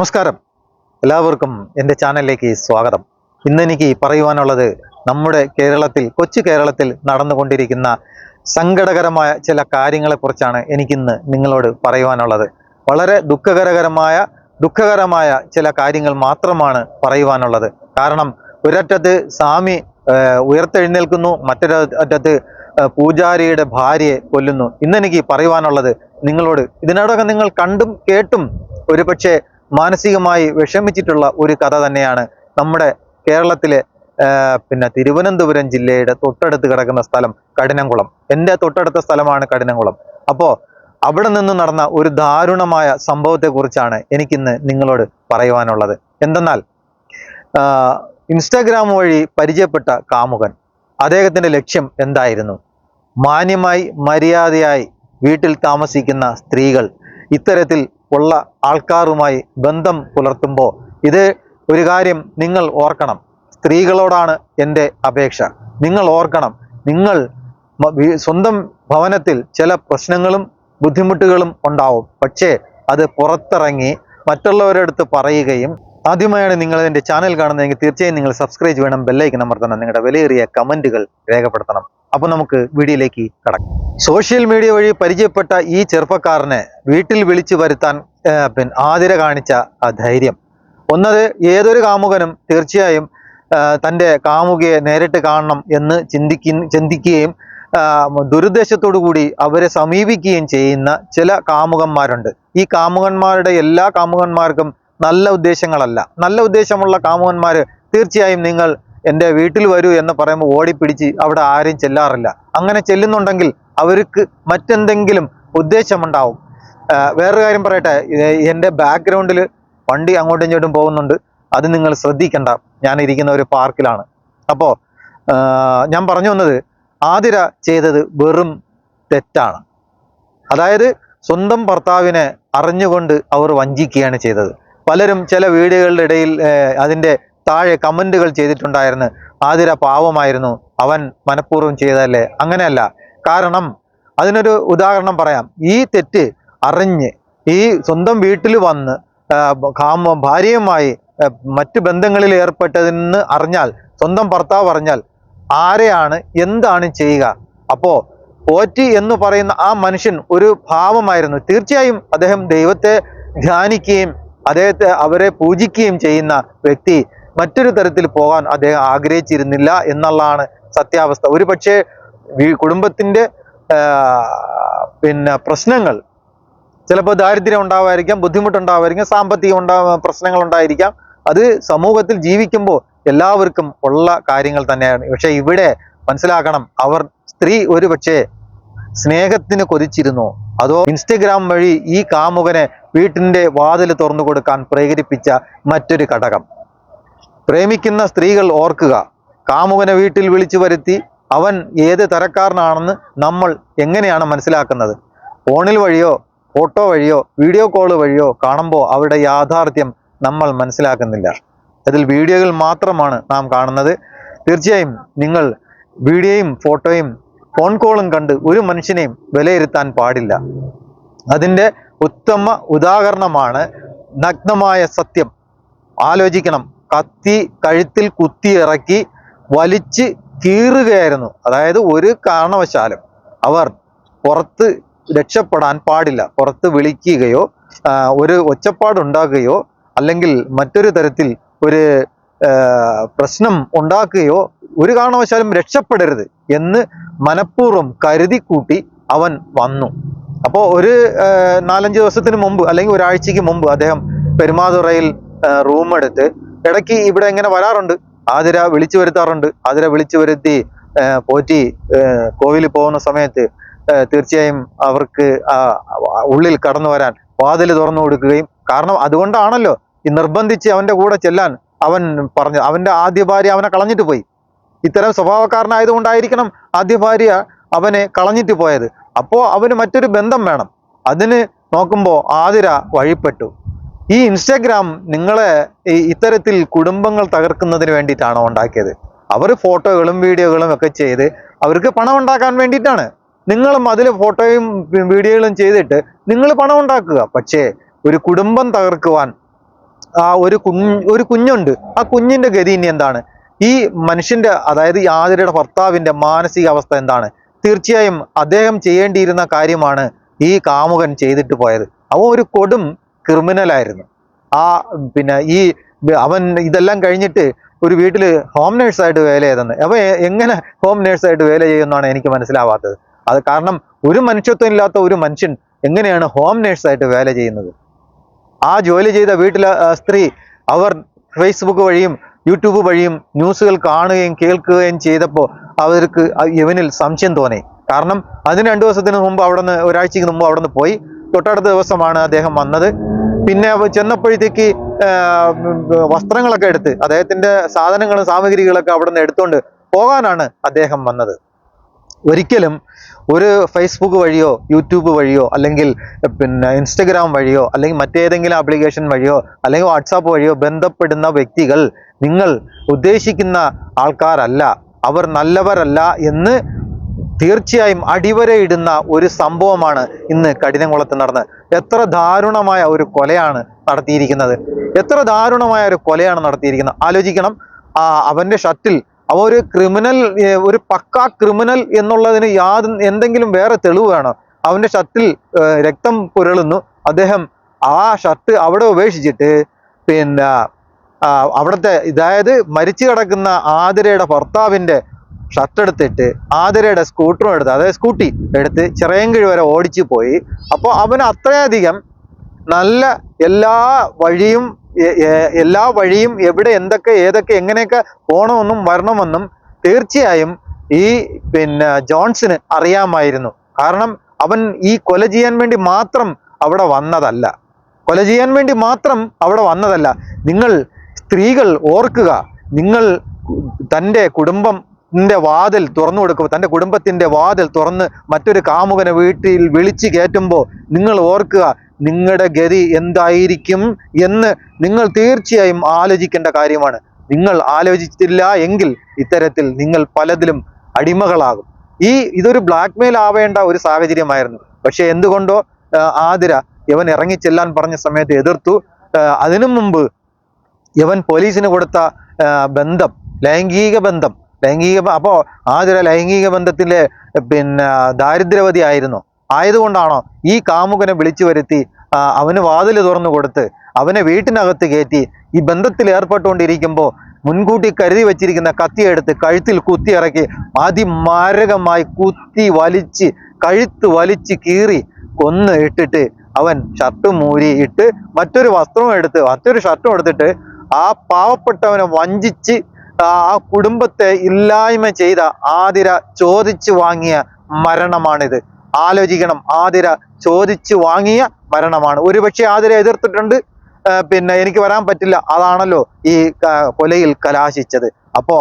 നമസ്കാരം, എല്ലാവർക്കും എൻ്റെ ചാനലിലേക്ക് സ്വാഗതം. ഇന്നെനിക്ക് പറയുവാനുള്ളത് നമ്മുടെ കേരളത്തിൽ, കൊച്ചു കേരളത്തിൽ നടന്നുകൊണ്ടിരിക്കുന്ന സങ്കടകരമായ ചില കാര്യങ്ങളെക്കുറിച്ചാണ് എനിക്കിന്ന് നിങ്ങളോട് പറയുവാനുള്ളത്. വളരെ ദുഃഖകരമായ ചില കാര്യങ്ങൾ മാത്രമാണ് പറയുവാനുള്ളത്. കാരണം ഒരറ്റത്ത് സ്വാമി ഉയർത്തെഴുന്നേൽക്കുന്നു, മറ്റൊരറ്റത്ത് പൂജാരിയുടെ ഭാര്യയെ കൊല്ലുന്നു. ഇന്നെനിക്ക് പറയുവാനുള്ളത് നിങ്ങളോട്, ഇതിനോടൊക്കെ നിങ്ങൾ കണ്ടും കേട്ടും ഒരുപക്ഷെ മാനസികമായി വിഷമിച്ചിട്ടുള്ള ഒരു കഥ തന്നെയാണ്. നമ്മുടെ കേരളത്തിലെ തിരുവനന്തപുരം ജില്ലയുടെ തൊട്ടടുത്ത് കിടക്കുന്ന സ്ഥലം കഠിനംകുളം. എൻ്റെ തൊട്ടടുത്ത സ്ഥലമാണ് കഠിനംകുളം. അപ്പോൾ അവിടെ നിന്ന് നടന്ന ഒരു ദാരുണമായ സംഭവത്തെക്കുറിച്ചാണ് എനിക്കിന്ന് നിങ്ങളോട് പറയുവാനുള്ളത്. എന്തെന്നാൽ ഇൻസ്റ്റാഗ്രാം വഴി പരിചയപ്പെട്ട കാമുകൻ, അദ്ദേഹത്തിൻ്റെ ലക്ഷ്യം എന്തായിരുന്നു? മാന്യമായി മര്യാദയായി വീട്ടിൽ താമസിക്കുന്ന സ്ത്രീകൾ ഇത്തരത്തിൽ ഉള്ള ആൾക്കാരുമായി ബന്ധം പുലർത്തുമ്പോൾ ഇത് ഒരു കാര്യം നിങ്ങൾ ഓർക്കണം. സ്ത്രീകളോടാണ് എൻ്റെ അപേക്ഷ. നിങ്ങൾ ഓർക്കണം, നിങ്ങൾ സ്വന്തം ഭവനത്തിൽ ചില പ്രശ്നങ്ങളും ബുദ്ധിമുട്ടുകളും ഉണ്ടാവും. പക്ഷേ അത് പുറത്തിറങ്ങി മറ്റുള്ളവരടുത്ത് പറയുകയും, ആദ്യമായാണ് നിങ്ങൾ എൻ്റെ ചാനൽ കാണുന്നതെങ്കിൽ തീർച്ചയായും നിങ്ങൾ സബ്സ്ക്രൈബ് ചെയ്യണം, ബെല്ലൈക്കൻ അമർത്തണം, നിങ്ങളുടെ വിലയേറിയ കമൻറ്റുകൾ രേഖപ്പെടുത്തണം. അപ്പോൾ നമുക്ക് വീഡിയോയിലേക്ക് കടക്കാം. സോഷ്യൽ മീഡിയ വഴി പരിചയപ്പെട്ട ഈ ചെറുപ്പക്കാരനെ വീട്ടിൽ വിളിച്ചു വരുത്താൻ ആതിര കാണിച്ച ധൈര്യം. ഒന്നത്, ഏതൊരു കാമുകനും തീർച്ചയായും തൻ്റെ കാമുകയെ നേരിട്ട് കാണണം എന്ന് ചിന്തിക്കുകയും ദുരുദ്ദേശത്തോടു കൂടി അവരെ സമീപിക്കുകയും ചെയ്യുന്ന ചില കാമുകന്മാരുണ്ട്. ഈ കാമുകന്മാരുടെ എല്ലാ കാമുകന്മാർക്കും നല്ല ഉദ്ദേശങ്ങളല്ല. നല്ല ഉദ്ദേശമുള്ള കാമുകന്മാർ തീർച്ചയായും നിങ്ങൾ എൻ്റെ വീട്ടിൽ വരൂ എന്ന് പറയുമ്പോൾ ഓടിപ്പിടിച്ച് അവിടെ ആരും ചെല്ലാറില്ല. അങ്ങനെ ചെല്ലുന്നുണ്ടെങ്കിൽ അവർക്ക് മറ്റെന്തെങ്കിലും ഉദ്ദേശമുണ്ടാവും. വേറൊരു കാര്യം പറയട്ടെ, എൻ്റെ ബാക്ക്ഗ്രൗണ്ടിൽ വണ്ടി അങ്ങോട്ടും ഇങ്ങോട്ടും പോകുന്നുണ്ട്. അത് നിങ്ങൾ ശ്രദ്ധിക്കണ്ട. ഞാൻ ഇരിക്കുന്ന ഒരു പാർക്കിലാണ്. അപ്പോൾ ഞാൻ പറഞ്ഞു വന്നത്, ആതിര ചെയ്തത് വെറും തെറ്റാണ്. അതായത് സ്വന്തം ഭർത്താവിനെ അറിഞ്ഞുകൊണ്ട് അവർ വഞ്ചിക്കുകയാണ് ചെയ്തത്. പലരും ചില വീഡിയോകളുടെ ഇടയിൽ അതിൻ്റെ താഴെ കമൻറ്റുകൾ ചെയ്തിട്ടുണ്ടായിരുന്നു, ആതിര പാവമായിരുന്നു, അവൻ മനഃപൂർവ്വം ചെയ്തതല്ലേ. അങ്ങനെയല്ല. കാരണം അതിനൊരു ഉദാഹരണം പറയാം. ഈ തെറ്റ് അറിഞ്ഞ് ഈ സ്വന്തം വീട്ടിൽ വന്ന് ഭാര്യയുമായി മറ്റ് ബന്ധങ്ങളിൽ ഏർപ്പെട്ടതെന്ന് അറിഞ്ഞാൽ, സ്വന്തം ഭർത്താവ് അറിഞ്ഞാൽ ആരെയാണ് എന്താണ് ചെയ്യുക? അപ്പോൾ പോറ്റി എന്ന് പറയുന്ന ആ മനുഷ്യൻ ഒരു ഭാവമായിരുന്നു. തീർച്ചയായും അദ്ദേഹം ദൈവത്തെ ധ്യാനിക്കുകയും അവരെ പൂജിക്കുകയും ചെയ്യുന്ന വ്യക്തി മറ്റൊരു തരത്തിൽ പോകാൻ അദ്ദേഹം ആഗ്രഹിച്ചിരുന്നില്ല എന്നുള്ളതാണ് സത്യാവസ്ഥ. ഒരു പക്ഷേ കുടുംബത്തിൻ്റെ പ്രശ്നങ്ങൾ, ചിലപ്പോൾ ദാരിദ്ര്യം ഉണ്ടാവായിരിക്കാം, ബുദ്ധിമുട്ടുണ്ടാവായിരിക്കാം, സാമ്പത്തിക പ്രശ്നങ്ങൾ ഉണ്ടായിരിക്കാം. അത് സമൂഹത്തിൽ ജീവിക്കുമ്പോൾ എല്ലാവർക്കും ഉള്ള കാര്യങ്ങൾ തന്നെയാണ്. പക്ഷെ ഇവിടെ മനസ്സിലാക്കണം, സ്ത്രീ ഒരു പക്ഷേ സ്നേഹത്തിന് കൊതിച്ചിരുന്നോ, അതോ ഇൻസ്റ്റഗ്രാം വഴി ഈ കാമുകനെ വീട്ടിൻ്റെ വാതിൽ തുറന്നു കൊടുക്കാൻ പ്രേരിപ്പിച്ച മറ്റൊരു ഘടകം? പ്രേമിക്കുന്ന സ്ത്രീകൾ ഓർക്കുക, കാമുകനെ വീട്ടിൽ വിളിച്ചു വരുത്തി അവൻ ഏത് തരക്കാരനാണെന്ന് നമ്മൾ എങ്ങനെയാണ് മനസ്സിലാക്കുന്നത്? ഫോണിൽ വഴിയോ ഫോട്ടോ വഴിയോ വീഡിയോ കോൾ വഴിയോ കാണുമ്പോൾ അവരുടെ യാഥാർത്ഥ്യം നമ്മൾ മനസ്സിലാക്കുന്നില്ല. അതിൽ വീഡിയോകൾ മാത്രമാണ് നാം കാണുന്നത്. തീർച്ചയായും നിങ്ങൾ വീഡിയോയും ഫോട്ടോയും ഫോൺ കോളും കണ്ട് ഒരു മനുഷ്യനെയും വിലയിരുത്താൻ പാടില്ല. അതിൻ്റെ ഉത്തമ ഉദാഹരണമാണ് നഗ്നമായ സത്യം. ആലോചിക്കണം, കത്തി കഴുത്തിൽ കുത്തി ഇറക്കി വലിച്ച് കീറുകയായിരുന്നു. അതായത് ഒരു കാരണവശാലും അവർ പുറത്ത് രക്ഷപ്പെടാൻ പാടില്ല. പുറത്ത് വിളിക്കുകയോ ഒരു ഒച്ചപ്പാടുണ്ടാക്കുകയോ അല്ലെങ്കിൽ മറ്റൊരു തരത്തിൽ ഒരു പ്രശ്നം ഉണ്ടാക്കുകയോ ഒരു കാരണവശാലും രക്ഷപ്പെടരുത് എന്ന് മനഃപൂർവ്വം കരുതി കൂട്ടി അവൻ വന്നു. അപ്പോൾ ഒരു 4-5 ദിവസത്തിന് മുമ്പ് അല്ലെങ്കിൽ ഒരാഴ്ചയ്ക്ക് മുമ്പ് അദ്ദേഹം പെരുമാതുറയിൽ റൂം എടുത്ത് ഇടയ്ക്ക് ഇവിടെ ഇങ്ങനെ വരാറുണ്ട്. ആതിര വിളിച്ചു വരുത്താറുണ്ട്. ആതിര വിളിച്ചു വരുത്തി പോറ്റി കോവിലിൽ പോകുന്ന സമയത്ത് തീർച്ചയായും അവർക്ക് ഉള്ളിൽ കടന്നു വരാൻ വാതിൽ തുറന്നു കൊടുക്കുകയും, കാരണം അതുകൊണ്ടാണല്ലോ ഈ നിർബന്ധിച്ച് അവൻ്റെ കൂടെ ചെല്ലാൻ അവൻ പറഞ്ഞു. അവൻ്റെ ആദ്യ ഭാര്യ അവനെ കളഞ്ഞിട്ട് പോയി. ഇത്തരം സ്വഭാവക്കാരനായതുകൊണ്ടായിരിക്കണം ആദ്യ ഭാര്യ അവനെ കളഞ്ഞിട്ട് പോയത്. അപ്പോൾ അവന് മറ്റൊരു ബന്ധം വേണം. അതിന് നോക്കുമ്പോൾ ആതിര വഴിപ്പെട്ടു. ഈ ഇൻസ്റ്റാഗ്രാം നിങ്ങളെ ഇത്തരത്തിൽ കുടുംബങ്ങൾ തകർക്കുന്നതിന് വേണ്ടിയിട്ടാണോ ഉണ്ടാക്കിയത്? അവർ ഫോട്ടോകളും വീഡിയോകളും ഒക്കെ ചെയ്ത് അവർക്ക് പണം ഉണ്ടാക്കാൻ വേണ്ടിയിട്ടാണ്. നിങ്ങളും അതിൽ ഫോട്ടോയും വീഡിയോകളും ചെയ്തിട്ട് നിങ്ങൾ പണം ഉണ്ടാക്കുക. പക്ഷേ ഒരു കുടുംബം തകർക്കുവാൻ ഒരു കുഞ്ഞുണ്ട്. ആ കുഞ്ഞിന്റെ ഗതി ഇനി എന്താണ്? ഈ മനുഷ്യന്റെ, അതായത് ഈ ആതിരയുടെ ഭർത്താവിന്റെ മാനസികാവസ്ഥ എന്താണ്? തീർച്ചയായും അദ്ദേഹം ചെയ്യേണ്ടിയിരുന്ന കാര്യമാണ് ഈ കാമുകൻ ചെയ്തിട്ട് പോയത്. അവൻ ഒരു കൊടും ക്രിമിനലായിരുന്നു. പിന്നെ അവൻ ഇതെല്ലാം കഴിഞ്ഞിട്ട് ഒരു വീട്ടിൽ ഹോം നേഴ്സായിട്ട് വേല ചെയ്തെന്ന്. അവൻ എങ്ങനെ ഹോം നേഴ്സായിട്ട് വേല ചെയ്യുമെന്നാണ് എനിക്ക് മനസ്സിലാവാത്തത്. അത് കാരണം ഒരു മനുഷ്യത്വം ഇല്ലാത്ത ഒരു മനുഷ്യൻ എങ്ങനെയാണ് ഹോം നേഴ്സായിട്ട് വേല ചെയ്യുന്നത്? ആ ജോലി ചെയ്ത വീട്ടിലെ സ്ത്രീ അവർ ഫേസ്ബുക്ക് വഴിയും യൂട്യൂബ് വഴിയും ന്യൂസുകൾ കാണുകയും കേൾക്കുകയും ചെയ്തപ്പോൾ അവർക്ക് ഇവനിൽ സംശയം തോന്നി. കാരണം അതിന് 2 ദിവസത്തിന് മുമ്പ് ഒരാഴ്ചക്ക് മുമ്പ് അവിടുന്ന് പോയി. തൊട്ടടുത്ത ദിവസമാണ് അദ്ദേഹം വന്നത്. പിന്നെ ചെന്നപ്പോഴത്തേക്ക് വസ്ത്രങ്ങളൊക്കെ എടുത്ത്, അദ്ദേഹത്തിന്റെ സാധനങ്ങളും സാമഗ്രികളൊക്കെ അവിടുന്ന് എടുത്തുകൊണ്ട് പോകാനാണ് അദ്ദേഹം വന്നത്. ഒരിക്കലും ഒരു ഫേസ്ബുക്ക് വഴിയോ യൂട്യൂബ് വഴിയോ അല്ലെങ്കിൽ പിന്നെ ഇൻസ്റ്റഗ്രാം വഴിയോ അല്ലെങ്കിൽ മറ്റേതെങ്കിലും ആപ്ലിക്കേഷൻ വഴിയോ അല്ലെങ്കിൽ വാട്സാപ്പ് വഴിയോ ബന്ധപ്പെടുന്ന വ്യക്തികൾ നിങ്ങൾ ഉദ്ദേശിക്കുന്ന ആൾക്കാരല്ല, അവർ നല്ലവരല്ല എന്ന് തീർച്ചയായും അടിവരയിടുന്ന ഒരു സംഭവമാണ് ഇന്ന് കഠിനംകുളത്ത് നടന്നത്. എത്ര ദാരുണമായ ഒരു കൊലയാണ് നടത്തിയിരിക്കുന്നത്! എത്ര ദാരുണമായ ഒരു കൊലയാണ് നടത്തിയിരിക്കുന്നത്! ആലോചിക്കണം. അവന്റെ ഷർട്ടിൽ അവ ഒരു ക്രിമിനൽ, ഒരു പക്കാ ക്രിമിനൽ എന്നുള്ളതിന് എന്തെങ്കിലും വേറെ തെളിവ് വേണം? അവന്റെ ഷർട്ടിൽ രക്തം പുരളുന്നു. അദ്ദേഹം ആ ഷർട്ട് അവിടെ ഉപേക്ഷിച്ചിട്ട് പിന്നെ അവിടുത്തെ, അതായത് മരിച്ചു കിടക്കുന്ന ആതിരയുടെ ഭർത്താവിന്റെ ഷർട്ട് എടുത്തിട്ട് ആതിരയുടെ സ്കൂട്ടറും എടുത്ത്, അതായത് സ്കൂട്ടി എടുത്ത് ചിറയൻകീഴ് വരെ ഓടിച്ചു പോയി. അപ്പോൾ അവന് അത്രയധികം നല്ല എല്ലാ വഴിയും എവിടെ ഏതൊക്കെ എങ്ങനെയൊക്കെ പോകണമെന്നും വരണമെന്നും തീർച്ചയായും ഈ ജോൺസന് അറിയാമായിരുന്നു. കാരണം അവൻ ഈ കൊല ചെയ്യാൻ വേണ്ടി മാത്രം അവിടെ വന്നതല്ല. നിങ്ങൾ സ്ത്രീകൾ ഓർക്കുക, നിങ്ങൾ തൻ്റെ കുടുംബത്തിന്റെ വാതിൽ തുറന്നു കൊടുക്കുക, തൻ്റെ കുടുംബത്തിന്റെ വാതിൽ തുറന്ന് മറ്റൊരു കാമുകനെ വീട്ടിൽ വിളിച്ചു കയറ്റുമ്പോൾ നിങ്ങൾ ഓർക്കുക, നിങ്ങളുടെ ഗതി എന്തായിരിക്കും എന്ന് നിങ്ങൾ തീർച്ചയായും ആലോചിക്കേണ്ട കാര്യമാണ്. നിങ്ങൾ ആലോചിച്ചില്ല എങ്കിൽ ഇത്തരത്തിൽ നിങ്ങൾ പലതിലും അടിമകളാകും. ഇതൊരു ബ്ലാക്ക്മെയിൽ ആവേണ്ട ഒരു സാഹചര്യമായിരുന്നു. പക്ഷെ എന്തുകൊണ്ടോ ആതിര ഇവൻ ഇറങ്ങിച്ചെല്ലാൻ പറഞ്ഞ സമയത്ത് എതിർത്തു. അതിനു മുമ്പ് ഇവൻ പോലീസിന് കൊടുത്ത ലൈംഗിക ബന്ധം അപ്പോൾ ആതിര ലൈംഗിക ബന്ധത്തിലെ ദാരിദ്ര്യവതി ആയതുകൊണ്ടാണോ ഈ കാമുകനെ വിളിച്ചു വരുത്തി അവന് വാതിൽ തുറന്നു കൊടുത്ത് അവനെ വീട്ടിനകത്ത് കയറ്റി ഈ ബന്ധത്തിൽ ഏർപ്പെട്ടുകൊണ്ടിരിക്കുമ്പോൾ മുൻകൂട്ടി കരുതി വെച്ചിരിക്കുന്ന കത്തിയെടുത്ത് കഴുത്തിൽ കുത്തി ഇറക്കി അതിമാരകമായി കഴുത്ത് വലിച്ച് കീറി കൊന്ന് ഇട്ടിട്ട് അവൻ ഷർട്ടും മൂരി ഇട്ട് മറ്റൊരു ഷർട്ടും എടുത്തിട്ട് ആ പാവപ്പെട്ടവനെ വഞ്ചിച്ച് ആ കുടുംബത്തെ ഇല്ലായ്മ ചെയ്ത ആതിര ചോദിച്ചു വാങ്ങിയ മരണമാണിത്. ആലോചിക്കണം, ആതിര ചോദിച്ചു വാങ്ങിയ മരണമാണ്. ഒരുപക്ഷെ ആതിര എതിർത്തിട്ടുണ്ട്, എനിക്ക് വരാൻ പറ്റില്ല, അതാണല്ലോ ഈ കൊലയിൽ കലാശിച്ചത്. അപ്പോ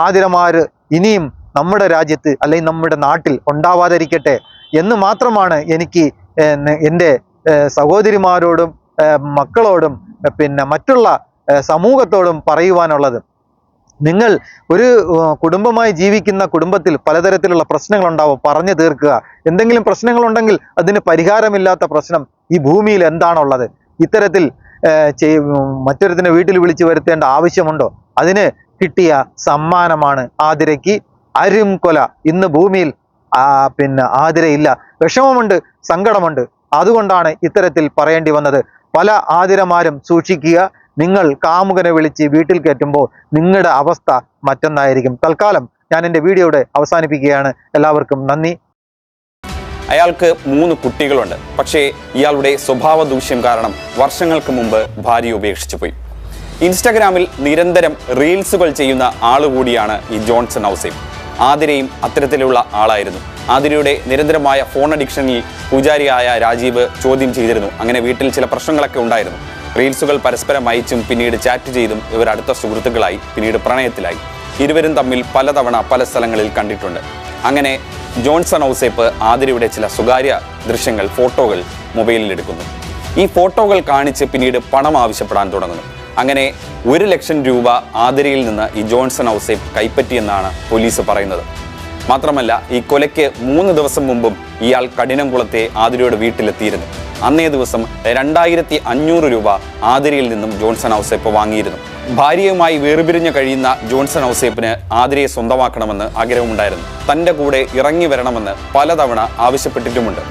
ആതിരമാര് ഇനിയും നമ്മുടെ രാജ്യത്ത് അല്ലെങ്കിൽ നമ്മുടെ നാട്ടിൽ ഉണ്ടാവാതിരിക്കട്ടെ എന്ന് മാത്രമാണ് എനിക്ക് എൻ്റെ സഹോദരിമാരോടും മക്കളോടും മറ്റുള്ള സമൂഹത്തോടും പറയുവാനുള്ളത്. നിങ്ങൾ ഒരു കുടുംബമായി ജീവിക്കുന്ന കുടുംബത്തിൽ പലതരത്തിലുള്ള പ്രശ്നങ്ങളുണ്ടാവും, പറഞ്ഞു തീർക്കുക. എന്തെങ്കിലും പ്രശ്നങ്ങളുണ്ടെങ്കിൽ അതിന് പരിഹാരമില്ലാത്ത പ്രശ്നം ഈ ഭൂമിയിൽ എന്താണുള്ളത്? ഇത്തരത്തിൽ മറ്റൊരുത്തിനെ വീട്ടിൽ വിളിച്ചു വരുത്തേണ്ട ആവശ്യമുണ്ടോ? അതിന് കിട്ടിയ സമ്മാനമാണ് ആതിരയ്ക്ക് അരും കൊല. ഇന്ന് ഭൂമിയിൽ ആതിരയില്ല. വിഷമമുണ്ട്, സങ്കടമുണ്ട്. അതുകൊണ്ടാണ് ഇത്തരത്തിൽ പറയേണ്ടി വന്നത്. പല ആതിരമാരും സൂക്ഷിക്കുക. നിങ്ങൾ കാമുകനെ വിളിച്ച് വീട്ടിൽ കയറ്റുമ്പോൾ നിങ്ങളുടെ അവസ്ഥ മറ്റൊന്നായിരിക്കും. തൽക്കാലം ഞാൻ എൻ്റെ വീഡിയോയുടെ അവസാനിപ്പിക്കുകയാണ്. എല്ലാവർക്കും നന്ദി. അയാൾക്ക് 3 കുട്ടികളുണ്ട്. പക്ഷേ ഇയാളുടെ സ്വഭാവ ദൂഷ്യം കാരണം വർഷങ്ങൾക്ക് മുമ്പ് ഭാര്യ ഉപേക്ഷിച്ചു പോയി. ഇൻസ്റ്റഗ്രാമിൽ നിരന്തരം റീൽസുകൾ ചെയ്യുന്ന ആളുകൂടിയാണ് ഈ ജോൺസൺ ഔസേപ്പ്. ആതിരയും അത്തരത്തിലുള്ള ആളായിരുന്നു. ആതിരയുടെ നിരന്തരമായ ഫോൺ അഡിക്ഷനിൽ പൂജാരിയായ രാജീവ് ചോദ്യം ചെയ്തിരുന്നു. അങ്ങനെ വീട്ടിൽ ചില പ്രശ്നങ്ങളൊക്കെ ഉണ്ടായിരുന്നു. റീൽസുകൾ പരസ്പരം അയച്ചും പിന്നീട് ചാറ്റ് ചെയ്തും ഇവർ അടുത്ത സുഹൃത്തുക്കളായി, പിന്നീട് പ്രണയത്തിലായി. ഇരുവരും തമ്മിൽ പലതവണ പല സ്ഥലങ്ങളിൽ കണ്ടിട്ടുണ്ട്. അങ്ങനെ ജോൺസൺ ഔസേപ്പ് ആതിരയുടെ ചില സ്വകാര്യ ദൃശ്യങ്ങൾ, ഫോട്ടോകൾ മൊബൈലിൽ എടുക്കുന്നു. ഈ ഫോട്ടോകൾ കാണിച്ച് പിന്നീട് പണം ആവശ്യപ്പെടാൻ തുടങ്ങുന്നു. അങ്ങനെ 1 ലക്ഷം രൂപ ആതിരയിൽ നിന്ന് ഈ ജോൺസൺ ഔസേപ്പ് കൈപ്പറ്റിയെന്നാണ് പോലീസ് പറയുന്നത്. മാത്രമല്ല, ഈ കൊലയ്ക്ക് 3 ദിവസം മുമ്പും ഇയാൾ കഠിനംകുളത്തെ ആതിരയുടെ വീട്ടിലെത്തിയിരുന്നു. അന്നേ ദിവസം 2500 രൂപ ആതിരയിൽ നിന്നും ജോൺസൺ ഔസേപ്പ് വാങ്ങിയിരുന്നു. ഭാര്യയുമായി വേർപിരിഞ്ഞ് കഴിയുന്ന ജോൺസൺ ഔസേപ്പിന് ആതിരയെ സ്വന്തമാക്കണമെന്ന് ആഗ്രഹമുണ്ടായിരുന്നു. തൻ്റെ കൂടെ ഇറങ്ങി വരണമെന്ന് പലതവണ ആവശ്യപ്പെട്ടിട്ടുമുണ്ട്.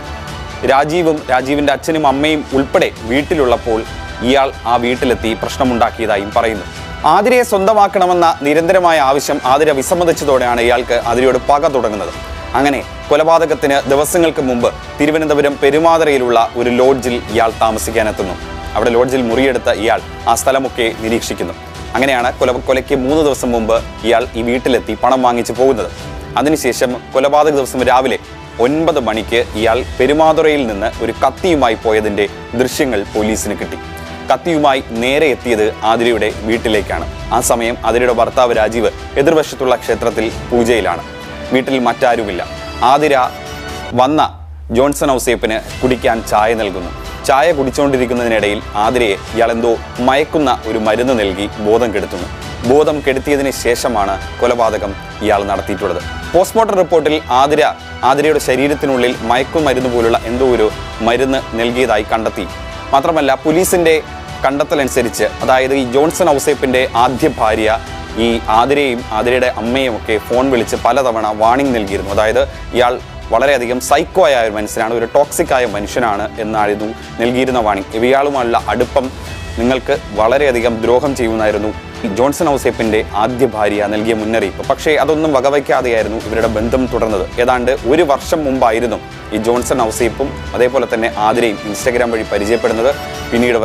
രാജീവിൻ്റെ അച്ഛനും അമ്മയും ഉൾപ്പെടെ വീട്ടിലുള്ളപ്പോൾ ഇയാൾ ആ വീട്ടിലെത്തി പ്രശ്നമുണ്ടാക്കിയതായും പറയുന്നു. ആതിരയെ സ്വന്തമാക്കണമെന്ന നിരന്തരമായ ആവശ്യം ആതിര വിസമ്മതിച്ചതോടെയാണ് ഇയാൾക്ക് ആതിരയോട് പക തുടങ്ങുന്നത്. അങ്ങനെ കൊലപാതകത്തിന് ദിവസങ്ങൾക്ക് മുമ്പ് തിരുവനന്തപുരം പെരുമാതുറയിലുള്ള ഒരു ലോഡ്ജിൽ ഇയാൾ താമസിക്കാനെത്തുന്നു. അവിടെ ലോഡ്ജിൽ മുറിയെടുത്ത ഇയാൾ ആ സ്ഥലമൊക്കെ നിരീക്ഷിക്കുന്നു. അങ്ങനെയാണ് കൊലയ്ക്ക് 3 ദിവസം മുമ്പ് ഇയാൾ ഈ വീട്ടിലെത്തി പണം വാങ്ങിച്ചു പോകുന്നത്. അതിനുശേഷം കൊലപാതക ദിവസം രാവിലെ 9 മണിക്ക് ഇയാൾ പെരുമാതുറയിൽ നിന്ന് ഒരു കത്തിയുമായി പോയതിൻ്റെ ദൃശ്യങ്ങൾ പോലീസിന് കിട്ടി. കത്തിയുമായി നേരെ എത്തിയത് ആതിരയുടെ വീട്ടിലേക്കാണ്. ആ സമയം ആതിരയുടെ ഭർത്താവ് രാജീവ് എതിർവശത്തുള്ള ക്ഷേത്രത്തിൽ പൂജയിലാണ്. വീട്ടിൽ മറ്റാരുമില്ല. ആതിര വന്ന ജോൺസൺ ഔസേപ്പിന് കുടിക്കാൻ ചായ നൽകുന്നു. ചായ കുടിച്ചുകൊണ്ടിരിക്കുന്നതിനിടയിൽ ആതിരയെ ഇയാൾ എന്തോ മയക്കുന്ന ഒരു മരുന്ന് നൽകി ബോധം കെടുത്തുന്നു. ബോധം കെടുത്തിയതിന് ശേഷമാണ് കൊലപാതകം ഇയാൾ നടത്തിയിട്ടുള്ളത്. പോസ്റ്റ്മോർട്ടം റിപ്പോർട്ടിൽ ആതിരയുടെ ശരീരത്തിനുള്ളിൽ മയക്കുമരുന്ന് പോലുള്ള എന്തോ ഒരു മരുന്ന് നൽകിയതായി കണ്ടെത്തി. മാത്രമല്ല പോലീസിൻ്റെ കണ്ടെത്തലനുസരിച്ച്, അതായത് ഈ ജോൺസൺ ഔസേപ്പിൻ്റെ ആദ്യ ഭാര്യ ഈ ആതിരയും ആതിരയുടെ അമ്മയും ഒക്കെ ഫോൺ വിളിച്ച് പലതവണ വാർണിംഗ് നൽകിയിരുന്നു. അതായത് ഇയാൾ വളരെയധികം സൈക്കോ ആയ ഒരു മനുഷ്യനാണ്, ഒരു ടോക്സിക് ആയ മനുഷ്യനാണ് എന്നായിരുന്നു നൽകിയിരുന്ന വാർണിംഗ്. ഇവയാളുമായുള്ള അടുപ്പം നിങ്ങൾക്ക് വളരെയധികം ദ്രോഹം ചെയ്യുമെന്നായിരുന്നു ജോൺസൺ ഔസേപ്പിൻ്റെ ആദ്യ ഭാര്യ നൽകിയ മുന്നറിയിപ്പ്. പക്ഷേ അതൊന്നും വകവയ്ക്കാതെയായിരുന്നു ഇവരുടെ ബന്ധം തുടർന്നത്. ഏതാണ്ട് 1 വർഷം മുമ്പായിരുന്നു ഈ ജോൺസൺ ഔസേപ്പും അതേപോലെ തന്നെ ആതിരയും ഇൻസ്റ്റഗ്രാം വഴി പരിചയപ്പെടുന്നത്. പിന്നീട്